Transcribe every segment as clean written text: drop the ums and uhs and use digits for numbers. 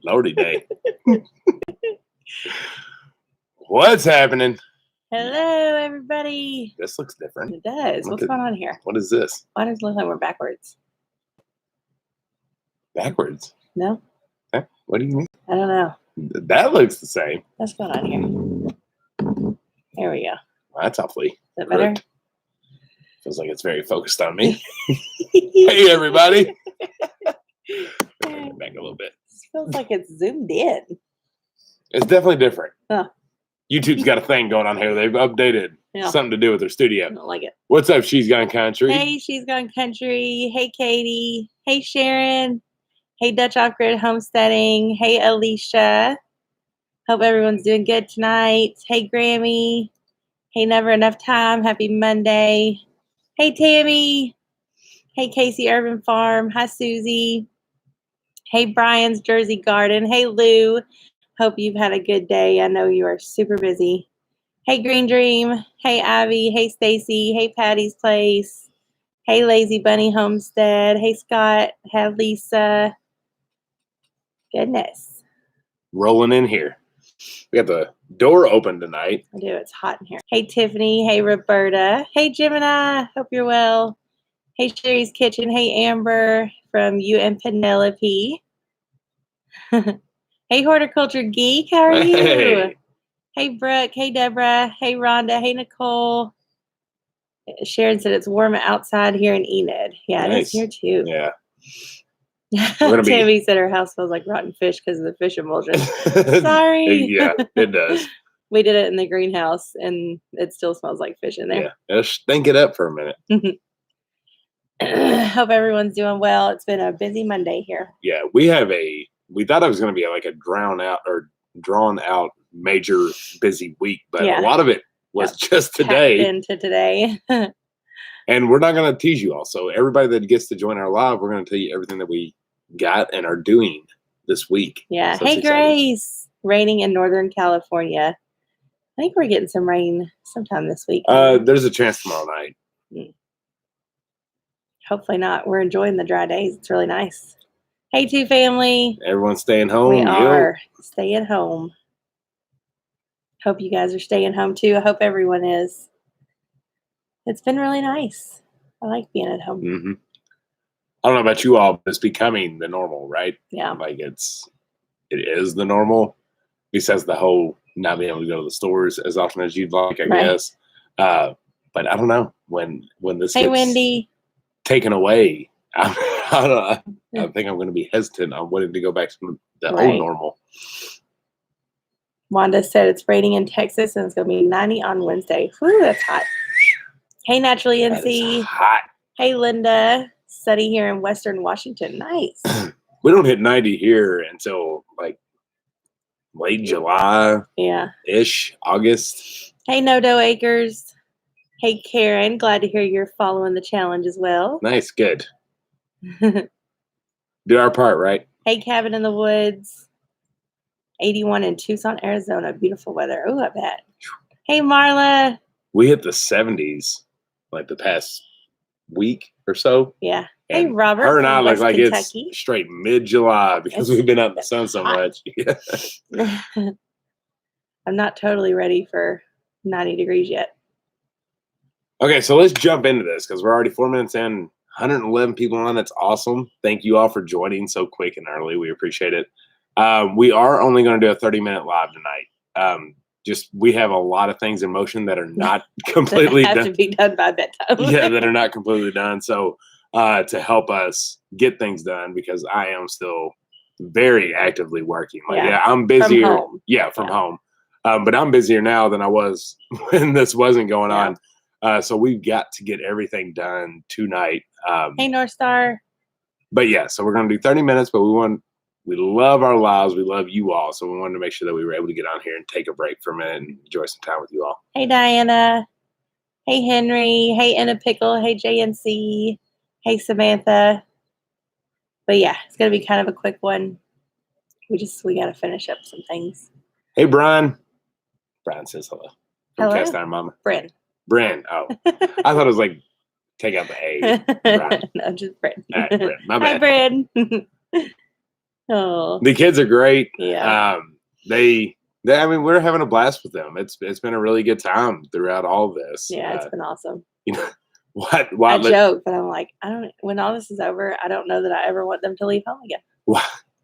Lordy day. What's happening? Hello, everybody. This looks different. It does. What's going on here? What is this? Why does it look like we're backwards? Backwards? No? Huh? What do you mean? I don't know. That looks the same. What's going on here? There we go. Well, that's awfully. Is that better? Correct. Feels like it's very focused on me. Hey, everybody. Back a little bit. This feels like it's zoomed in. It's definitely different. Huh. YouTube's got a thing going on here. They've updated something to do with their studio. I don't like it. What's up, She's Gone Country? Hey, She's Gone Country. Hey, Katie. Hey, Sharon. Hey, Dutch Off-Grid Homesteading. Hey, Alicia. Hope everyone's doing good tonight. Hey, Grammy. Hey, Never Enough Time. Happy Monday. Hey, Tammy. Hey, Casey Urban Farm. Hi, Susie. Hey, Brian's Jersey Garden. Hey, Lou. Hope you've had a good day. I know you are super busy. Hey, Green Dream. Hey, Abby. Hey, Stacy. Hey, Patty's Place. Hey, Lazy Bunny Homestead. Hey, Scott. Hey, Lisa. Goodness. Rolling in here. We got the door open tonight. I do. It's hot in here. Hey, Tiffany. Hey, Roberta. Hey, Gemini. Hope you're well. Hey, Sherry's Kitchen. Hey, Amber from you and Penelope. Hey, Horticulture Geek. How are you? Hey. Hey, Brooke. Hey, Deborah. Hey, Rhonda. Hey, Nicole. Sharon said it's warm outside here in Enid. Yeah, Nice. it is here too. Yeah. Tammy said her house smells like rotten fish because of the fish emulsion. Sorry. Yeah, it does. We did it in the greenhouse and it still smells like fish in there. Yeah, just stink it up for a minute. Hope everyone's doing well. It's been a busy Monday here. Yeah, we thought it was going to be like a drawn out major busy week, but a lot of it was just today. Into today. And we're not going to tease you all. So everybody that gets to join our live, we're going to tell you everything that we got and are doing this week. Yeah. So hey, Grace. Raining in Northern California. I think we're getting some rain sometime this week. There's a chance tomorrow night. Hopefully not. We're enjoying the dry days. It's really nice. Hey, Two Family. Everyone's staying home. We are staying home. Hope you guys are staying home too. I hope everyone is. It's been really nice. I like being at home. Mm-hmm. I don't know about you all, but it's becoming the normal, right? Yeah. Like it is the normal. Besides the whole not being able to go to the stores as often as you'd like, I guess. But I don't know when this gets Wendy. taken away. I think I'm going to be hesitant on wanting to go back to the old normal. Wanda said it's raining in Texas and it's going to be 90 on Wednesday. Whew, that's hot. Hey, Naturally NC. Hot. Hey, Linda. Sunny here in Western Washington. Nice. We don't hit 90 here until like late July. Yeah. Ish, August. Hey, No-Do Acres. Hey, Karen. Glad to hear you're following the challenge as well. Nice. Good. Do our part, right? Hey, Cabin in the Woods. 81 in Tucson, Arizona. Beautiful weather. Oh, I bet. Hey, Marla. We hit the 70s like the past week or so. Yeah. And hey, Robert. Her and I look like Kentucky. It's straight mid-July because we've been out in the sun so much. Yeah. I'm not totally ready for 90 degrees yet. Okay, so let's jump into this because we're already 4 minutes in. 111 people on. That's awesome. Thank you all for joining so quick and early. We appreciate it. We are only going to do a 30-minute live tonight. We have a lot of things in motion that are not completely that have to be done by bedtime. Yeah, that are not completely done. So to help us get things done, because I am still very actively working. I'm busier. From home. From home. But I'm busier now than I was when this wasn't going on. So we've got to get everything done tonight. Hey, North Star. But yeah, so we're going to do 30 minutes, but we love our lives. We love you all. So we wanted to make sure that we were able to get on here and take a break for a minute and enjoy some time with you all. Hey, Diana. Hey, Henry. Hey, In a Pickle. Hey, JNC. Hey, Samantha. But yeah, it's going to be kind of a quick one. We got to finish up some things. Hey, Brian. Brian says hello. Hello. Cast Iron Mama. Bryn. Oh. I thought it was like, take out the A. Brian. No, just Bryn. All right, Bryn. My bad. Hi, Bryn. Oh, The kids are great. yeah. They I mean, we're having a blast with them. It's been a really good time throughout all of this. Yeah, it's been awesome. You know, I what joke, but I'm like, when all this is over, I don't know that I ever want them to leave home again.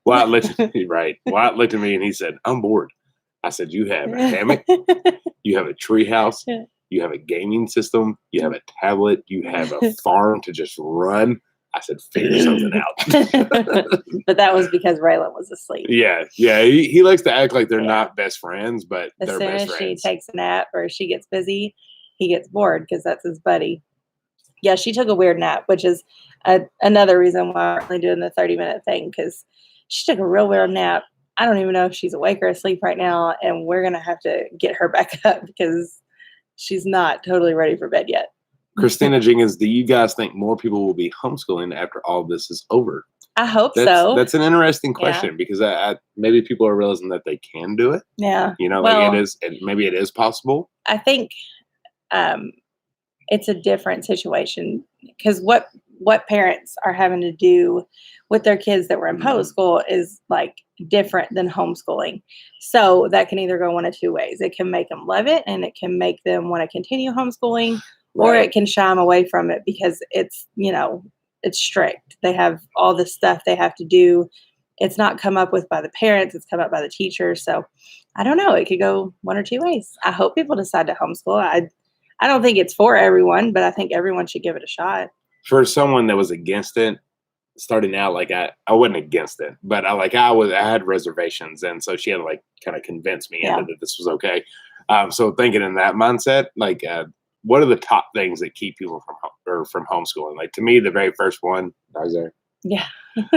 Wyatt looked at me, right. Wyatt looked at me and he said, "I'm bored." I said, "You have a hammock, you have a tree house, you have a gaming system, you have a tablet, you have a farm to just run." I said, "Figure something out." But that was because Raylan was asleep. Yeah. He likes to act like they're not best friends, but as they're soon best as friends. she takes a nap or she gets busy, he gets bored because that's his buddy. Yeah, she took a weird nap, which is another reason why we're only doing the 30-minute thing, because she took a real weird nap. I don't even know if she's awake or asleep right now, and we're going to have to get her back up because she's not totally ready for bed yet. Christina Jenkins, do you guys think more people will be homeschooling after all this is over? I hope so. That's an interesting question because maybe people are realizing that they can do it. Yeah. Like maybe it is possible. I think it's a different situation because what parents are having to do with their kids that were in public school is like different than homeschooling. So that can either go one of two ways. It can make them love it and it can make them want to continue homeschooling, or it can shy them away from it because it's strict. They have all this stuff they have to do. It's not come up with by the parents, it's come up by the teachers. So I don't know. It could go one or two ways. I hope people decide to homeschool. I don't think it's for everyone, but I think everyone should give it a shot. For someone that was against it, starting out, like I wasn't against it, but I had reservations, and so she had to like kind of convince me into that this was okay. So thinking in that mindset, like what are the top things that keep people from homeschooling? Like to me, the very first one, I was there. Yeah.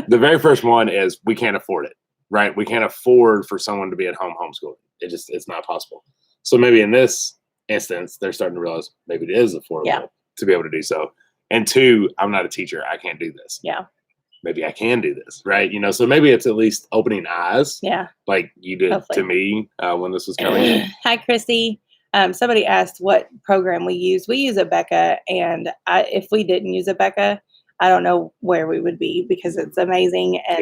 The very first one is we can't afford it, right? We can't afford for someone to be at home homeschooling. It's not possible. So maybe in this instance, they're starting to realize maybe it is affordable to be able to do so. And two, I'm not a teacher. I can't do this. Yeah. Maybe I can do this, right? So maybe it's at least opening eyes. Yeah. Like you did to me when this was coming. Hi, Chrissy. Somebody asked what program we use. We use Abeka, and if we didn't use Abeka, I don't know where we would be because it's amazing and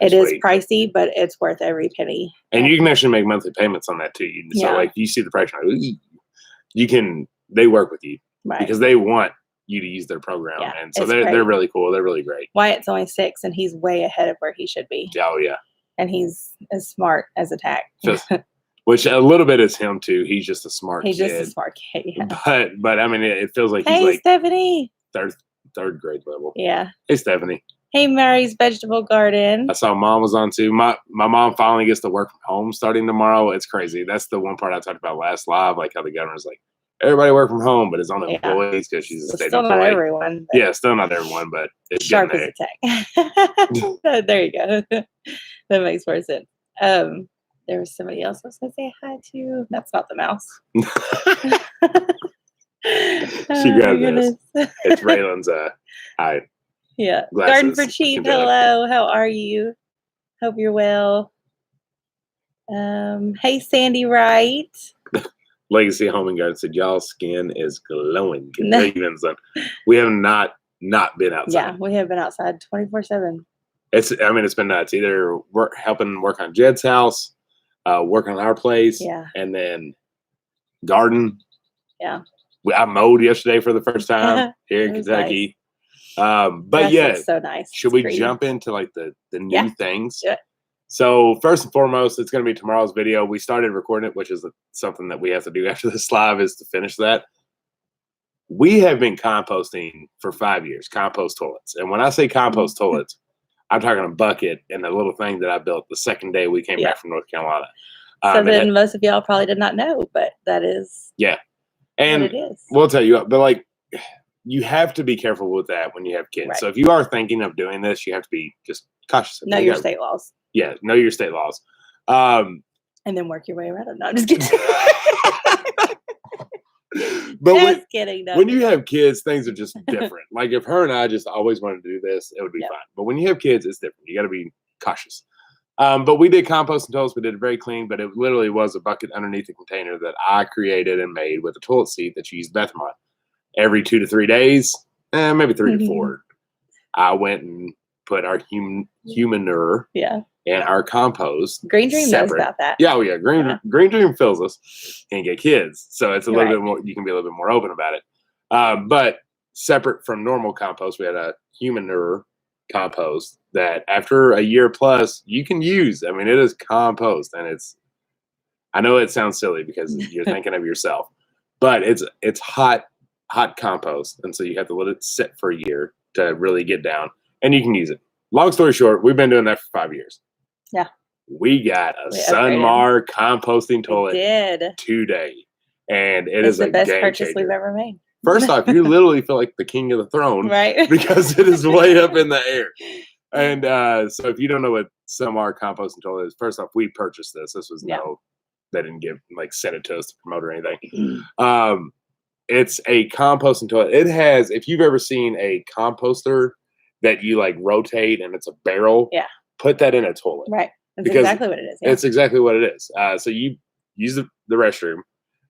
it is pricey, but it's worth every penny. And you can actually make monthly payments on that too. So like you see the price, they work with you because they want you to use their program, and so they're really cool. They're really great. Wyatt's only 6, and he's way ahead of where he should be. Oh yeah, and he's as smart as a tack. Which a little bit is him too. He's just a smart kid. He's just a smart kid. Yeah. But I mean, it feels like he's like Stephanie. Third grade level. Yeah. Hey Stephanie. Hey Mary's Vegetable Garden. I saw Mom was on too. My mom finally gets to work from home starting tomorrow. It's crazy. That's the one part I talked about last live, like how the governor's like, everybody work from home, but it's on the employees because she's a state still employee. Not everyone. Yeah, still not everyone, but it's sharp as a tack. There you go. That makes more sense. There was somebody else I was going to say hi to. That's not the mouse. She grabbed this. It's Raylan's eye. Yeah. Glasses. Garden for Cheap. Hello. How are you? Hope you're well. Hey, Sandy Wright. Legacy Home and Garden said, y'all skin is glowing. We have not been outside. Yeah, we have been outside 24/7. It's been nuts. Either helping work on Jed's house, work on our place, and then garden. Yeah. I mowed yesterday for the first time here in Kentucky. Nice. But that's so nice. Should we jump into like the new things? Yeah. So first and foremost, it's going to be tomorrow's video. We started recording it, which is something that we have to do after this live is to finish that. We have been composting for 5 years, compost toilets. And when I say compost toilets, I'm talking a bucket and a little thing that I built the second day we came back from North Carolina. So then most of y'all probably did not know, but that is and what it is. We'll tell you, but like you have to be careful with that when you have kids. Right. So if you are thinking of doing this, you have to be just cautious. Know your state laws. Yeah, know your state laws. And then work your way around them. No, I'm just kidding. But when you have kids, things are just different. Like if her and I just always wanted to do this, it would be fine. But when you have kids, it's different. You got to be cautious. But we did compost and toilets. We did it very clean, but it literally was a bucket underneath the container that I created and made with a toilet seat that you use the bathroom on. Every 2 to 3 days, maybe 3 to 4, I went and put our humaner and our compost. Green Dream knows about that. Yeah, oh yeah. Green Dream fills us and get kids, so it's a little Right. bit more. You can be a little bit more open about it. But separate from normal compost, we had a human manure compost that after a year plus you can use. I mean, it is compost, and it's. I know it sounds silly because you're thinking of yourself, but it's hot compost, and so you have to let it sit for a year to really get down, and you can use it. Long story short, we've been doing that for 5 years. Yeah. We got a Sunmar composting toilet today, and it's the best game purchase changer. we've ever made. First off, you literally feel like the king of the throne, right? Because it is way up in the air. And so if you don't know what Sunmar composting toilet is, first off, we purchased this. This was they didn't send it to us to promote or anything. It's a composting toilet. It has, if you've ever seen a composter that you rotate and it's a barrel, put that in a toilet. Right. That's exactly what it is. Yeah. It's exactly what it is. So you use the restroom,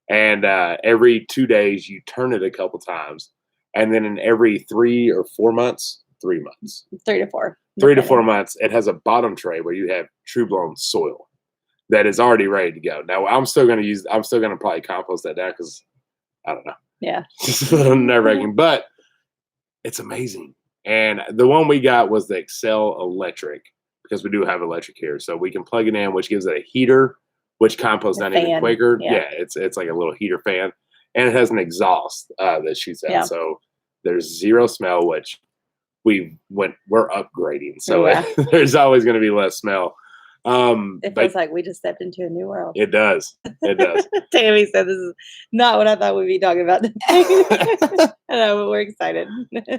and every 2 days you turn it a couple times, and then in every 3 or 4 months, 3 months, 3 to 4, 3 to 4 months, it has a bottom tray where you have true blown soil that is already ready to go. Now I'm still going to probably compost that down because I don't know. Yeah. It's a little nerve-wracking, but it's amazing. And the one we got was the Excel Electric, because we do have electric here. So we can plug it in, which gives it a heater, which composts down even quicker. Yeah, it's like a little heater fan. And it has an exhaust that shoots out. Yeah. So there's zero smell, which we're upgrading. So there's always going to be less smell. It feels like we just stepped into a new world. It does. It does. Tammy said this is not what I thought we'd be talking about today. I know, but we're excited.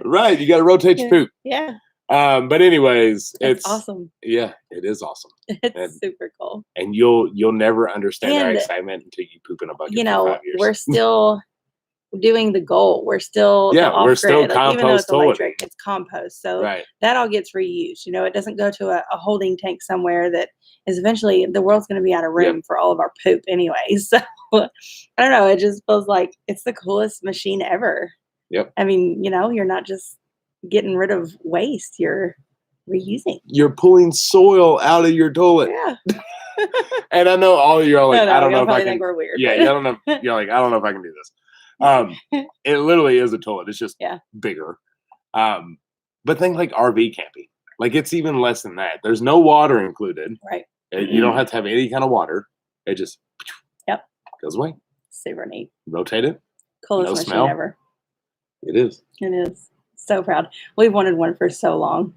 Right. You got to rotate your poop. Yeah. But anyways, it's awesome. Yeah, it is awesome. It's super cool. And you'll never understand our excitement until you poop in a bucket. For 5 years. We're still doing the goal. We're still we're still compost even though it's electric, it's compost. So that all gets reused. It doesn't go to a holding tank somewhere that is eventually the world's going to be out of room for all of our poop anyway. So I don't know. It just feels like it's the coolest machine ever. Yep. I mean, you're not just getting rid of waste, you're reusing. You're pulling soil out of your toilet. Yeah. And I know all of you are like, I don't know if I can. Think we're weird. Yeah, I don't know. You're like, I don't know if I can do this. It literally is a toilet. It's just bigger. But think like RV camping. Like it's even less than that. There's no water included. Right. You don't have to have any kind of water. It just goes away. Super neat. Rotate it. Coolest machine ever. It is. It is. So proud. We've wanted one for so long.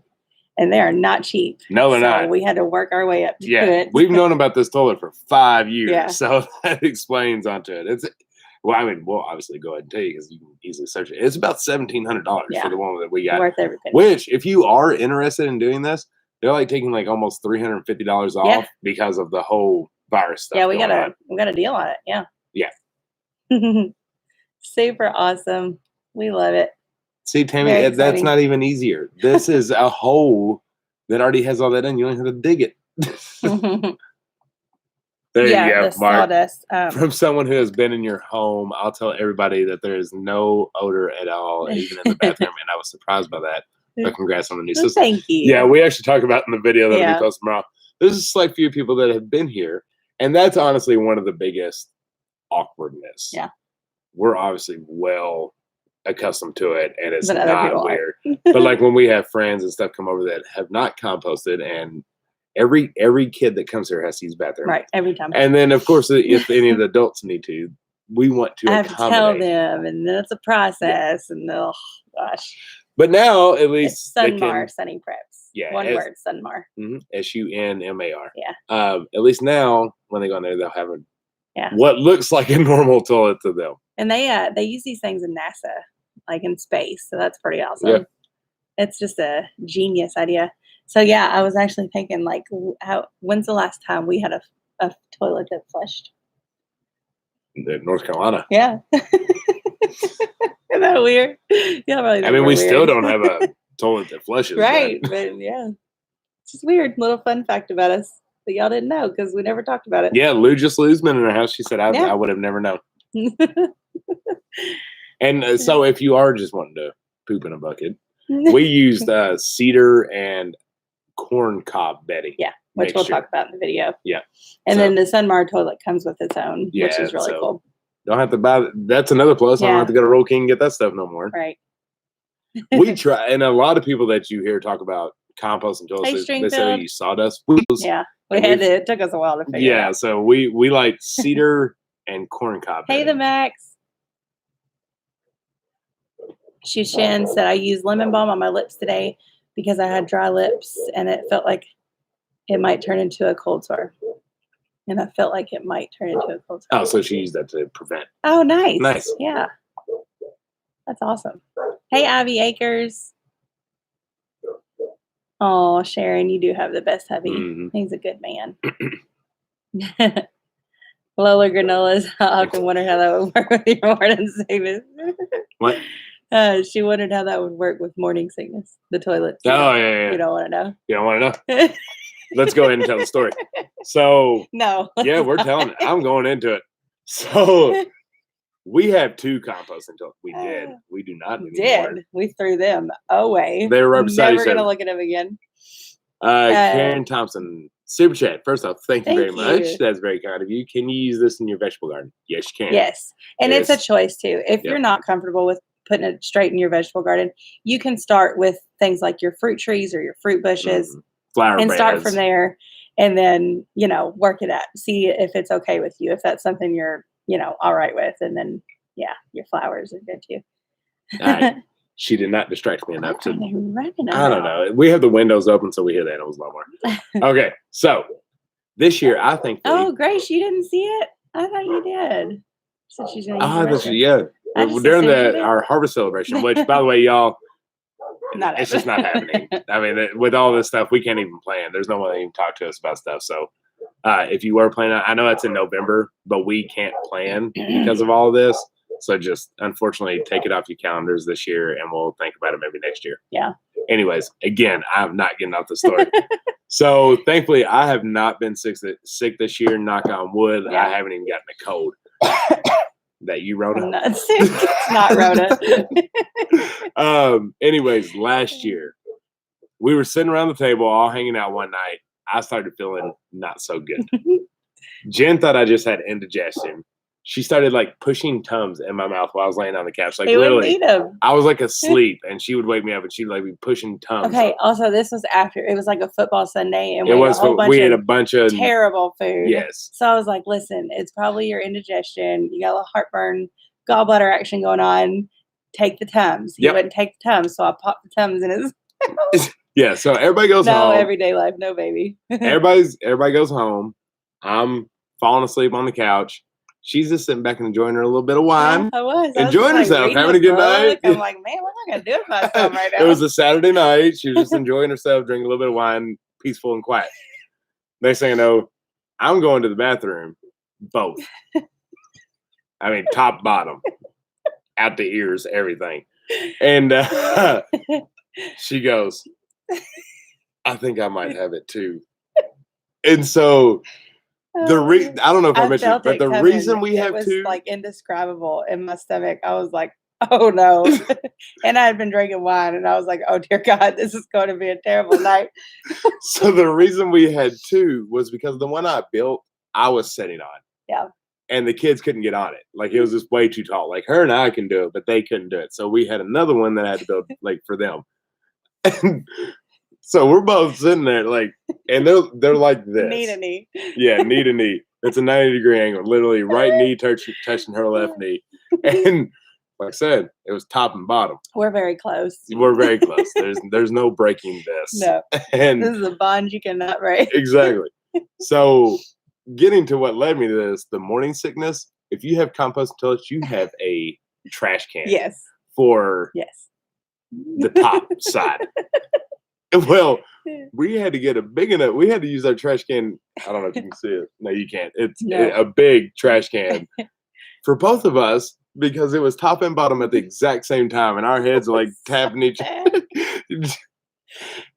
And they are not cheap. No, they're not. We had to work our way up to it. We've known about this toilet for 5 years. So that explains onto it. Well, I mean, we'll obviously go ahead and tell you because you can easily search it. It's about $1,700 for the one that we got. Worth everything. Which, if you are interested in doing this, they're taking almost $350 off because of the whole virus stuff. Yeah, we got a deal on it. Yeah. Yeah. Super awesome. We love it. See, Tammy, that's not even easier. This is a hole that already has all that in. You only have to dig it. There you go, Mark. Sawdust, from someone who has been in your home, I'll tell everybody that there is no odor at all, even in the bathroom, and I was surprised by that. But congrats on the new system. Thank you. Yeah, we actually talk about in the video that will be posted tomorrow. There's a select few people that have been here, and that's honestly one of the biggest awkwardness. Yeah. We're obviously well accustomed to it, and it's not weird. But when we have friends and stuff come over that have not composted, and every kid that comes here has to use the bathroom. Right, every time. And then, of course, if any of the adults need to, we want to accommodate. I have to tell them, and then it's a process, and oh, gosh. But now, at least Sunmar, Sunny Preps. Yeah. One word, Sunmar. SUNMAR. Yeah. At least now, when they go in there, they'll have what looks like a normal toilet to them. And they use these things in NASA, in space, so that's pretty awesome. Yeah. It's just a genius idea. So yeah, I was actually thinking when's the last time we had a toilet that flushed? In North Carolina. Yeah. Isn't that weird? Yeah, really. I mean, we still don't have a toilet that flushes. Right, but yeah. It's just weird. Little fun fact about us that y'all didn't know because we never talked about it. Yeah, Lou's been in her house. She said, I would have never known. And so if you are just wanting to poop in a bucket, we used cedar and corn cob bedding. Yeah. which we'll mixture. talk about in the video. Yeah. And then the Sunmar toilet comes with its own, which is really cool. Don't have to buy. That's another plus. I don't have to go to Roll King and get that stuff no more. Right. We try, and a lot of people that you hear talk about compost and toilets, they say they use sawdust. Yeah, it took us a while to figure it out. Yeah, so we like cedar and corn cob. Hey, the Max. Shushan said, I used lemon balm on my lips today because I had dry lips and it felt like it might turn into a cold sore. And I felt like it might turn into a cold sore. Oh, so she used that to prevent. Oh, nice. Nice. Yeah. That's awesome. Hey, Ivy Akers. Oh, Sharon, you do have the best hubby. Mm-hmm. He's a good man. Lola Granolas, I often wondered how that would work with your morning sickness. What? She wondered how that would work with morning sickness, the toilet. Yeah. You don't want to know? You don't want to know? Let's go ahead and tell the story. So, no. Yeah, we're telling it. I'm going into it. So, we have 2 compost until we did. We do not anymore. We threw them away. They were right beside each other. Never going to look at them again. Karen Thompson, super chat. First off, thank you very much. That's very kind of you. Can you use this in your vegetable garden? Yes, you can. Yes. And it's a choice too. If you're not comfortable with putting it straight in your vegetable garden, you can start with things like your fruit trees or your fruit bushes. Flower beds. Start from there and then, work it out. See if it's okay with you. If that's something you're, all right with. And then, your flowers are good too. She did not distract me enough to. I don't know. We have the windows open, so we hear the animals a lot more. Okay, so this year, I think. Oh, Grace, you didn't see it? I thought you did. So she's going to use during our harvest celebration, which, by the way, y'all, it's just not happening. I mean, with all this stuff, we can't even plan. There's no one that even talk to us about stuff. So, if you were planning, I know it's in November, but we can't plan because of all of this. So just unfortunately take it off your calendars this year and we'll think about it maybe next year. Yeah. Anyways, again, I'm not getting off the story. So thankfully I have not been sick this year, knock on wood. Yeah. I haven't even gotten a cold. That you, Rhoda? I'm not sick. It's not Rhoda. Anyways, last year we were sitting around the table all hanging out one night. I started feeling not so good. Jen thought I just had indigestion. She started like pushing Tums in my mouth while I was laying on the couch. Like literally, I was like asleep, and she would wake me up, and she'd like be pushing Tums. Okay. Also, this was after it was like a football Sunday, and we had a bunch of terrible food. Yes. So I was like, "Listen, it's probably your indigestion. You got a little heartburn, gallbladder action going on. Take the Tums." He wouldn't take the Tums, so I popped the Tums in his. Yeah. So everybody goes home. No everyday life, no baby. Everybody goes home. I'm falling asleep on the couch. She's just sitting back and enjoying her a little bit of wine. I was enjoying herself, having a good night. I'm like, man, what am I going to do with myself right now? It was a Saturday night. She was just enjoying herself, drinking a little bit of wine, peaceful and quiet. Next thing I know, I'm going to the bathroom. Both. I mean, top, bottom. Out the ears, everything. And she goes, I think I might have it too. And so... I don't know if I mentioned it, but the reason we have 2 like indescribable in my stomach. I was like, oh no. And I had been drinking wine and I was like, oh dear God, this is going to be a terrible night. So the reason we had 2 was because the one I built, I was sitting on. Yeah. And the kids couldn't get on it. Like it was just way too tall. Like her and I can do it, but they couldn't do it. So we had another one that I had to build like for them. And so we're both sitting there like, and they're like this. Knee to knee. Yeah, knee to knee. It's a 90-degree angle. Literally right knee touching her left knee. And like I said, it was top and bottom. We're very close. We're very close. There's no breaking this. No. And this is a bond you cannot break. Exactly. So getting to what led me to this, the morning sickness, if you have compost toilets, you have a trash can. Yes. For the top side. Well, we had to get a big enough. We had to use our trash can. I don't know if you can see it. No, you can't. It's a big trash can for both of us because it was top and bottom at the exact same time, and our heads were like tapping each other.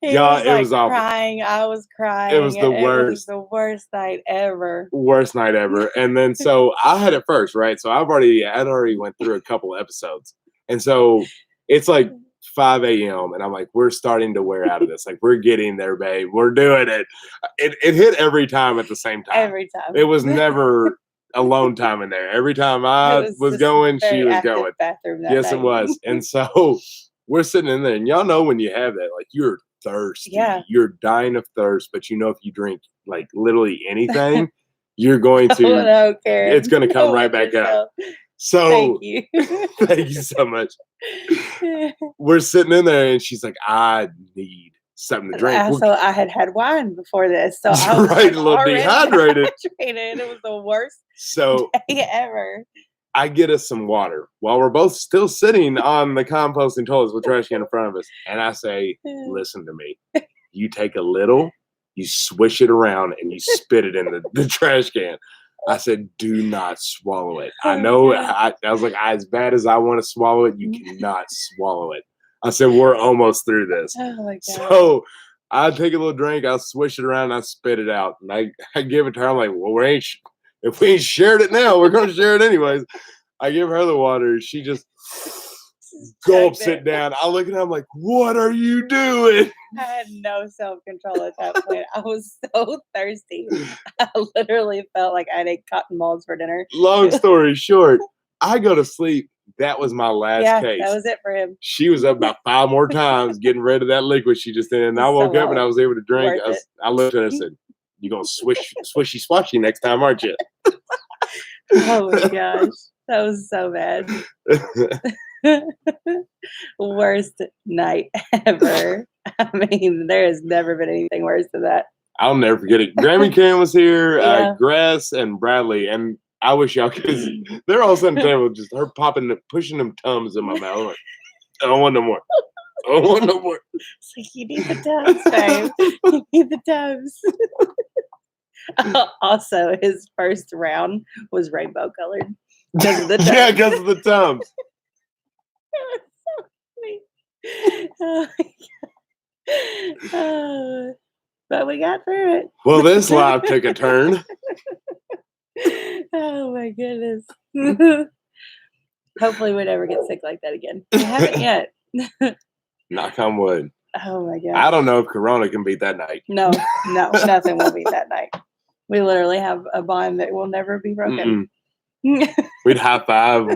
Yeah, it was awful. Crying. I was crying. It was the worst. It was the worst night ever. Worst night ever. And then so I had it first, right? So I'd already went through a couple episodes, and so it's like 5 a.m. and I'm like, we're starting to wear out of this. Like, we're getting there, babe. We're doing it. It hit every time at the same time. Every time. It was never alone time in there. Every time I was going, she was going. Bathroom that yes, night. it was. And so we're sitting in there, and y'all know when you have that, like, you're thirsty. Yeah. You're dying of thirst, but you know if you drink like literally anything, you're going to. No, Karen. It's going to come right back up. So thank you. thank you so much. We're sitting in there, and she's like, "I need something to drink." So I had wine before this, so I was right, a little dehydrated. It was the worst day ever. I get us some water while we're both still sitting on the composting toilets with trash can in front of us, and I say, "Listen to me. You take a little, you swish it around, and you spit it in the trash can." I said, "Do not swallow it." I know. I was like, as bad as I want to swallow it, you cannot swallow it. I said, "We're almost through this." Oh my God. So I take a little drink, I swish it around, and I spit it out, and I give it to her. I'm like, "Well, if we ain't shared it now, we're gonna share it anyways." I give her the water. She just gulps it down. I look at her. I'm like, "What are you doing?" I had no self-control at that point. I was so thirsty. I literally felt like I ate cotton balls for dinner. Long story short, I go to sleep. That was my last case. That was it for him. She was up about 5 more times getting rid of that liquid she just did. And I woke up and I was able to drink. I looked at her and said, "You're going to swishy swashy next time, aren't you?" Oh my gosh. That was so bad. Worst night ever. I mean, there has never been anything worse than that. I'll never forget it. Grammy Karen was here, Yeah. Grass and Bradley, and I wish y'all could. They're all sitting at the table, just her pushing them Tums in my mouth. Like, I don't want no more. I don't want no more. It's like, you need the Tums, babe. You need the Tums. Also, his first round was rainbow colored. Because of the Tums. Yeah, because of the Tums. It was so funny. Oh my God. But we got through it. Well, this life took a turn. Oh my goodness. Hopefully we never get sick like that again. We haven't yet. Knock on wood. Oh my God. I don't know if Corona can beat that night. No, nothing will beat that night. We literally have a bond that will never be broken. We'd high five.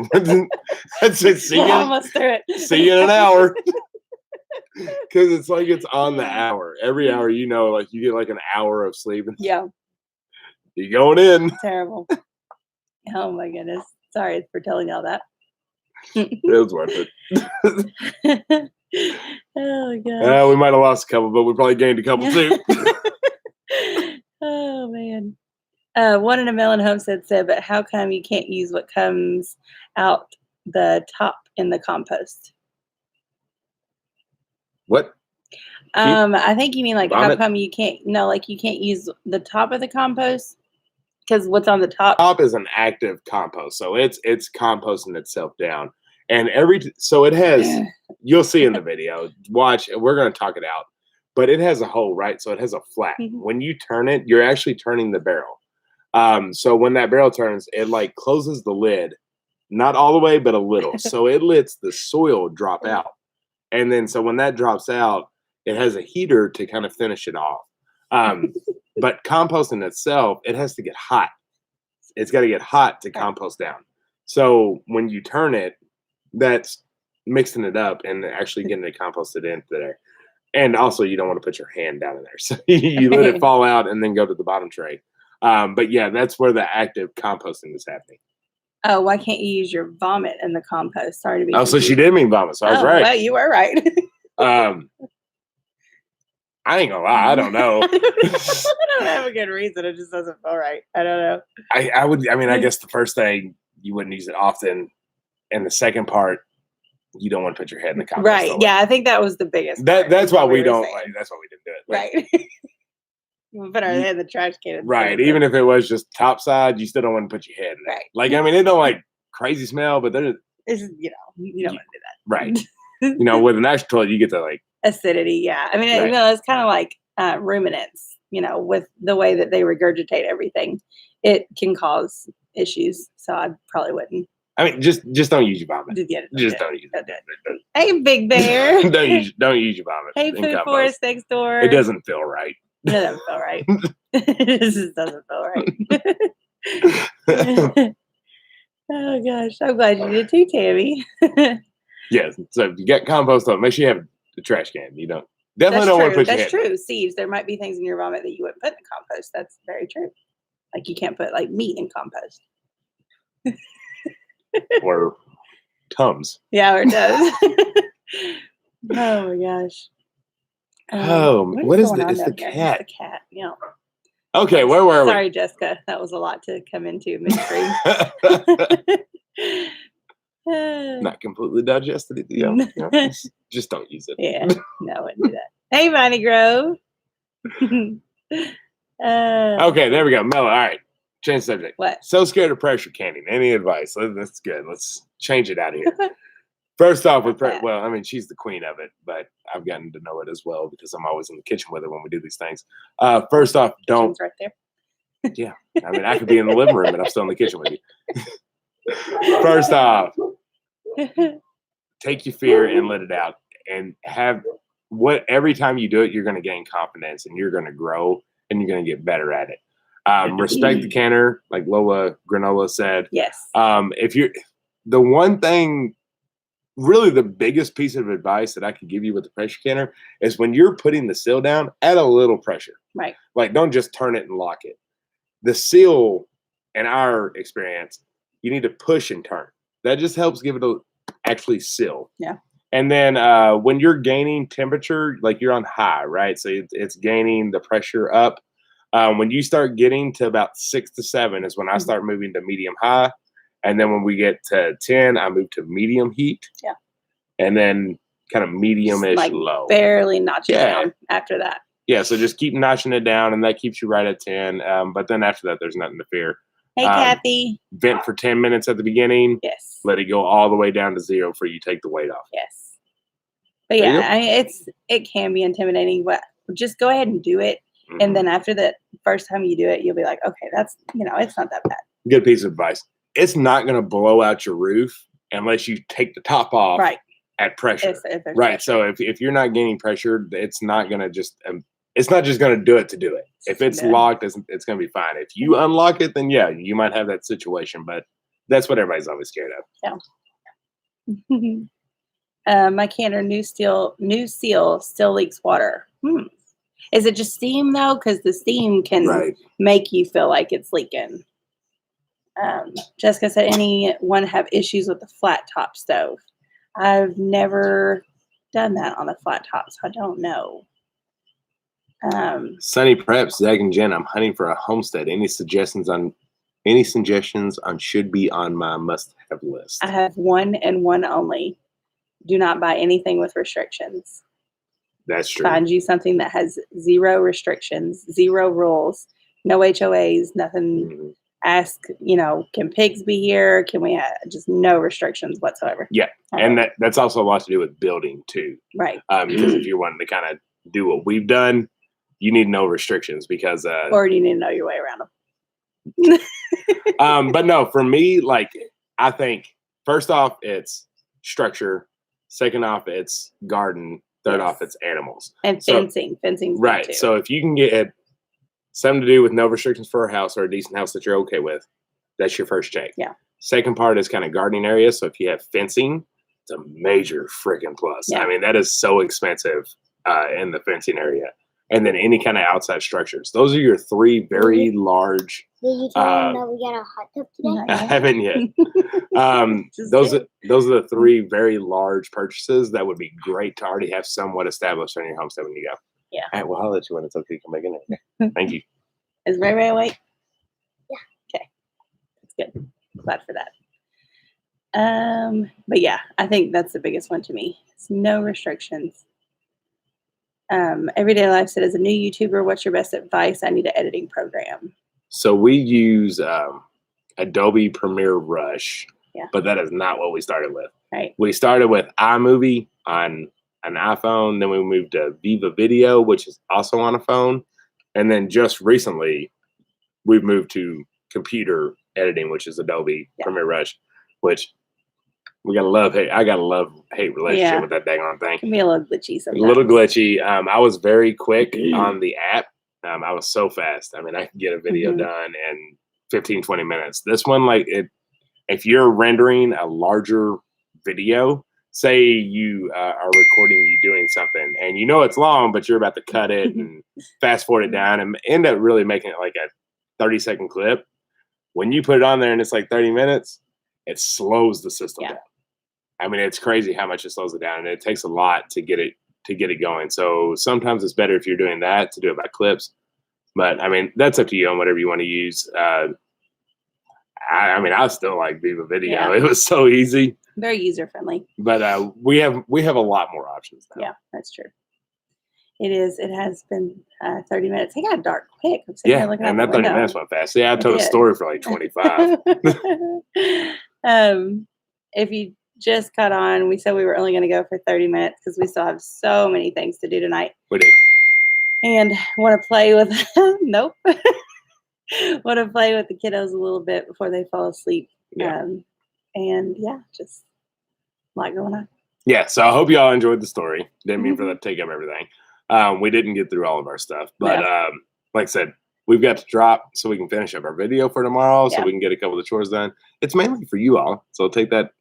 That's it. See you. Almost through it. See you in an hour. Because it's like it's on the hour. Every hour, you know, like you get like an hour of sleep. Yeah. You're going in. Terrible. Oh my goodness. Sorry for telling y'all that. It was worth it. Oh God. We might have lost a couple, but we probably gained a couple too. Oh man. One in a Melon Homestead said, "But how come you can't use what comes out the top in the compost?" What? I think you mean like vomit? How come you can't? No, like you can't use the top of the compost because what's on the top? Top is an active compost, so it's composting itself down, and so it has. You'll see in the video. Watch. We're gonna talk it out, but it has a hole, right? So it has a flat. When you turn it, you're actually turning the barrel. So when that barrel turns, it like closes the lid, not all the way, but a little. So it lets the soil drop out. And then, so when that drops out, it has a heater to kind of finish it off. But composting itself, it has to get hot. It's got to get hot to compost down. So when you turn it, that's mixing it up and actually getting it composted into there. And also, you don't want to put your hand down in there. So you let it fall out and then go to the bottom tray. But yeah, that's where the active composting is happening. Oh, why can't you use your vomit in the compost? Sorry to be. Oh, so she did mean vomit. So I was right. Well, you were right. I ain't gonna lie. I don't know. I don't have a good reason. It just doesn't feel right. I don't know. I would. I mean, I guess the first thing you wouldn't use it often, and the second part, you don't want to put your head in the compost. Right. Yeah, I think that was the biggest. That's why we don't. Like, that's why we didn't do it. Right. We put our head in the trash can. Right. Even if it was just top side, you still don't want to put your head in there. Right. Like, I mean, it don't like crazy smell, but there's. It's, you don't want to do that. Right. With an actual toilet, you get the like acidity. Yeah. I mean, it's kind of like ruminants. With the way that they regurgitate everything, it can cause issues. So I probably wouldn't. I mean, just don't use your vomit. Just get it. Just don't use it. Hey, Big Bear. don't use your vomit. Hey, in Food compost. Forest next door. It doesn't feel right. It doesn't feel right. This just doesn't feel right. Oh gosh, I'm glad you did too, Tammy. Yes. So if you get compost up, make sure you have the trash can. You don't definitely don't want to put your That's head. true. Seeds. There might be things in your vomit that you wouldn't put in compost. That's very true. Like you can't put like meat in compost. Or Tums. Yeah, or it does. Oh my gosh. What is going the? on It's the down here? cat. It's the cat. Yeah. Okay, where were Sorry, Jessica. That was a lot to come into midstream. Not completely digested it. Just don't use it. Yeah, no, I wouldn't do that. Hey, Viney Grove. Okay, there we go. Mellow. All right, change subject. What? So scared of pressure canning. Any advice? That's good. Let's change it out here. First off, with well, I mean, she's the queen of it, but I've gotten to know it as well because I'm always in the kitchen with her when we do these things. First off, don't. Right there. Yeah, I mean, I could be in the living room and I'm still in the kitchen with you. First off, take your fear and let it out, and every time you do it, you're going to gain confidence and you're going to grow and you're going to get better at it. Respect the canner, like Lola Granola said. Yes. If you're the one thing, really the biggest piece of advice that I could give you with the pressure canner is when you're putting the seal down, add a little pressure. Right. Like don't just turn it and lock it. The seal, in our experience, you need to push and turn. That just helps give it actually seal. Yeah. And then when you're gaining temperature, like you're on high, right? So it's gaining the pressure up. When you start getting to about 6 to 7 is when I start moving to medium high. And then when we get to 10, I move to medium heat. Yeah. And then kind of medium-ish like low. Barely notch it down after that. Yeah, so just keep notching it down, and that keeps you right at 10. But then after that, there's nothing to fear. Hey, Kathy. Vent for 10 minutes at the beginning. Yes. Let it go all the way down to 0 for you to take the weight off. Yes. But yeah, I mean, it can be intimidating, but just go ahead and do it. Mm-hmm. And then after the first time you do it, you'll be like, okay, that's, it's not that bad. Good piece of advice. It's not going to blow out your roof unless you take the top off at pressure. If right. Pressure. So if you're not gaining pressure, it's not going to just it's not just going to do it to do it. If it's locked, it's going to be fine. If you unlock it, then yeah, you might have that situation. But that's what everybody's always scared of. Yeah. My canner new seal still leaks water. Is it just steam though? Because the steam can make you feel like it's leaking. Jessica said, anyone have issues with the flat top stove? I've never done that on the flat top, so I don't know. Sunny Preps, Zach and Jen, I'm hunting for a homestead. Any suggestions on should be on my must-have list? I have one and one only. Do not buy anything with restrictions. That's true. Find you something that has 0 restrictions, 0 rules, no HOAs, nothing. Mm-hmm. Ask, can pigs be here? Can we have just no restrictions whatsoever? Yeah. And that's also a lot to do with building too. Right. Because if you're wanting to kind of do what we've done, you need no restrictions because or you need to know your way around them. But no, for me, like I think first off it's structure, second off it's garden, third off it's animals. And fencing. Fencing. Right. Too. So if you can get something to do with no restrictions for a house or a decent house that you're okay with, that's your first check. Yeah. Second part is kind of gardening area. So if you have fencing, it's a major freaking plus. Yeah. I mean, that is so expensive in the fencing area. And then any kind of outside structures. Those are your 3 very large. Did you tell them that we got a hot tub today? I haven't yet. Those are the 3 very large purchases that would be great to already have somewhat established on your homestead when you go. Yeah. All right, well, I'll let you when it's okay to come back in there. Thank you. Is Ray Ray awake? Yeah. Okay. That's good. Glad for that. But yeah, I think that's the biggest one to me. It's no restrictions. Everyday Life said, as a new YouTuber, what's your best advice? I need an editing program. So we use Adobe Premiere Rush, but that is not what we started with. Right. We started with iMovie on an iPhone, then we moved to Viva Video, which is also on a phone, and then just recently we've moved to computer editing, which is Adobe Premiere Rush. which we gotta love hate. I gotta love hate relationship with that dang on thing. Can be a little glitchy sometimes. A little glitchy. I was very quick on the app. I was so fast. I mean, I could get a video done in 15, 20 minutes. This one, like if you're rendering a larger video, say you are recording you doing something and you know it's long, but you're about to cut it and fast forward it down and end up really making it like a 30-second clip. When you put it on there and it's like 30 minutes, it slows the system down. I mean, it's crazy how much it slows it down, and it takes a lot to get it going. So sometimes it's better if you're doing that to do it by clips. But I mean, that's up to you on whatever you want to use. I mean, I still like Viva Video. Yeah. It was so easy, very user friendly. But we have a lot more options now. Yeah, that's true. It is. It has been 30 minutes. It got dark quick. Yeah, and that 30 minutes went fast. Yeah, I told a story for like 25. If you just caught on, we said we were only going to go for 30 minutes because we still have so many things to do tonight. We do. And want to play with, nope. Want to play with the kiddos a little bit before they fall asleep. Yeah. And yeah, just a lot going on. Yeah, so I hope y'all enjoyed the story. Didn't mean for that to take up everything. We didn't get through all of our stuff. But like I said, we've got to drop so we can finish up our video for tomorrow, so we can get a couple of the chores done. It's mainly for you all, so take that,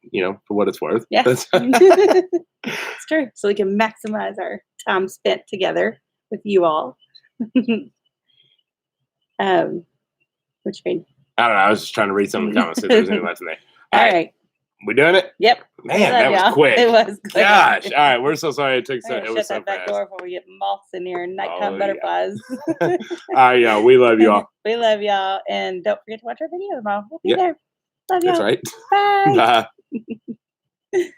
for what it's worth. Yeah. It's true. So we can maximize our time spent together with you all. What you mean? I don't know. I was just trying to read some of the comments, see if there's any left in there. All right. We doing it? Yep. Man, that was quick. It was quick. Gosh. All right. We're so sorry it took so. It It was so that back fast. door before we get moths in here and nighttime butterflies. All right, y'all. We love y'all. We love y'all, and don't forget to watch our video tomorrow. We'll be there. Love y'all. That's right. Bye. Bye.